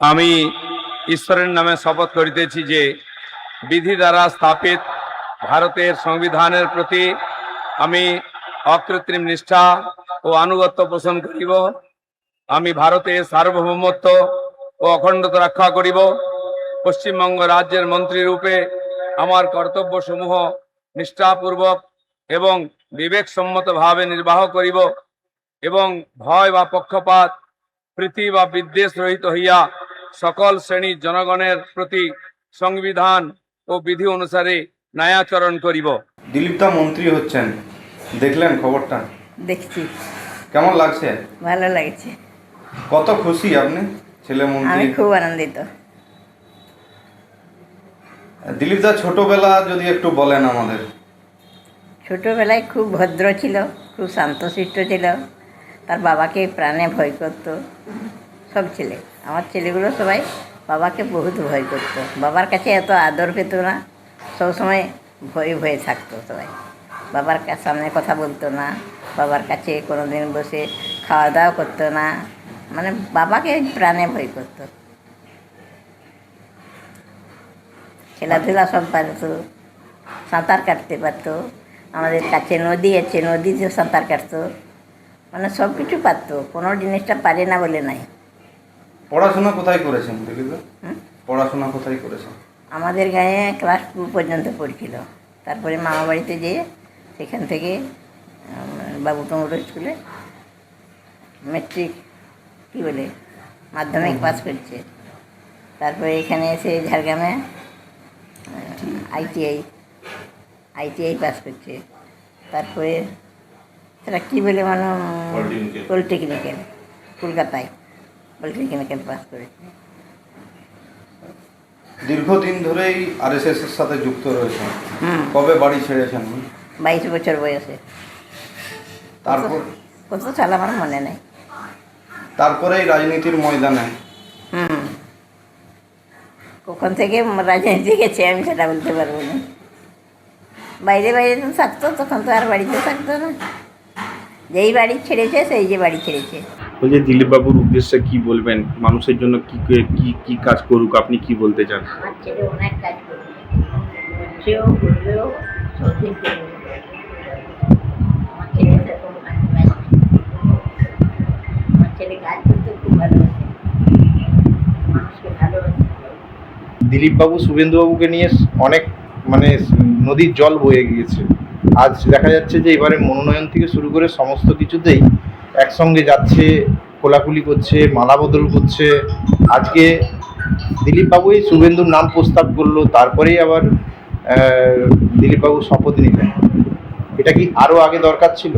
আমি ঈশ্বরের নামে শপথ করিতেছি যে বিধি দ্বারা স্থাপিত ভারতের সংবিধানের প্রতি আমি অকৃত্রিম নিষ্ঠা ও আনুগত্য পোষণ করিব। আমি ভারতের সার্বভৌমত্ব ও অখণ্ডতা রক্ষা করিব। পশ্চিমবঙ্গ রাজ্যের মন্ত্রী রূপে আমার কর্তব্যসমূহ নিষ্ঠাপূর্বক এবং বিবেকসম্মতভাবে নির্বাহ করিব এবং ভয় বা পক্ষপাত প্রীতি বা বিদ্বেষ রহিত হইয়া সকল শ্রেণীর জনগণের প্রতি সংবিধান ও বিধি অনুসারে ন্যায়াচরণ করিব। দিলীপ দা মন্ত্রী হচ্ছেন, দেখলেন খবরটা? দেখছি, কেমন লাগছে? ভালো লাগছে। কত খুশি আপনি ছেলে মন্ত্রী? আমি খুব আনন্দিত। দিলীপ দা ছোটবেলা যদি একটু বলেন আমাদের। ছোটোবেলায় খুব ভদ্র ছিল, খুব শান্তশিষ্ট ছিল। তার বাবাকে প্রাণে ভয় করত। সব ছেলে, আমার ছেলেগুলো সবাই বাবাকে বহুত ভয় করত। বাবার কাছে এত আদর পেত না, সবসময় ভয়ে ভয়ে থাকতো সবাই। বাবার সামনে কথা বলতো না, বাবার কাছে কোনো দিন বসে খাওয়া দাওয়া করতো না, মানে বাবাকে প্রাণে ভয় করতো। খেলাধুলা সব পারতো, সাঁতার কাটতে পারতো। আমাদের কাছে নদী আছে, নদীতে সাঁতার কাটতো, মানে সব কিছু পারতো, কোনো জিনিসটা পারে না বলে নাই। পড়াশোনা কোথায় করেছেন দিলীপ দা? পড়াশোনা কোথায় করেছেন? আমাদের গাঁয়ে ক্লাস 2 পর্যন্ত পড়ছিল। তারপরে মামা বাড়িতে যেয়ে সেখান থেকে বাবুটুঙ্গুর স্কুলে মেট্রিক মাধ্যমিক পাস করছে। তারপরে এখানে এসে ঝাড়গ্রামে আইটিআই পাস করছে। তারপরে সেটা পলিটেকনিক্যাল, কলকাতায় পলিটেকনিক্যাল পাস করেছে। দীর্ঘদিন ধরেই আরএসএস এর সাথে যুক্ত রয়েছেন। কবে বাড়ি ছেড়েছেন? 22 বছর বয়সে। তারপর কত সাল আমার মনে নেই। তারপরেই রাজনীতির ময়দানে। কখন থেকে রাজনীতি গেছে আমি সেটা বলতে পারবো না। বাইরে তো থাকতো, তখন তো আর বাড়িতে থাকতো না। যেই বাড়ি ছেড়েছে সেই যে বাড়ি ছেড়েছে। বলছি দিলীপ বাবুর উদ্দেশ্যে কি বলবেন? মানুষের জন্য কি কাজ করুক, আপনি কি বলতে চান? আমার ছেলে অনেক কাজ করবে, করছেও, করবেও, সবদিন করবে। আমার ছেলে সেরকম কাজ পায় না। আমার ছেলে কাজ করতে খুব ভালোবাসে, মানুষকে ভালোবাসে। দিলীপ বাবু শুভেন্দু বাবুকে নিয়ে অনেক নদীর জল বয়ে গিয়েছে। আজ দেখা যাচ্ছে যে এবারে মনোনয়ন থেকে শুরু করে সমস্ত কিছুতেই একসঙ্গে যাচ্ছে, কোলাকুলি করছে, মালা বদল করছে। আজকে দিলীপ বাবু এই শুভেন্দুর নাম প্রস্তাব করলো, তারপরেই আবার দিলীপ বাবু শপথ নিলেন। এটা কি আরও আগে দরকার ছিল?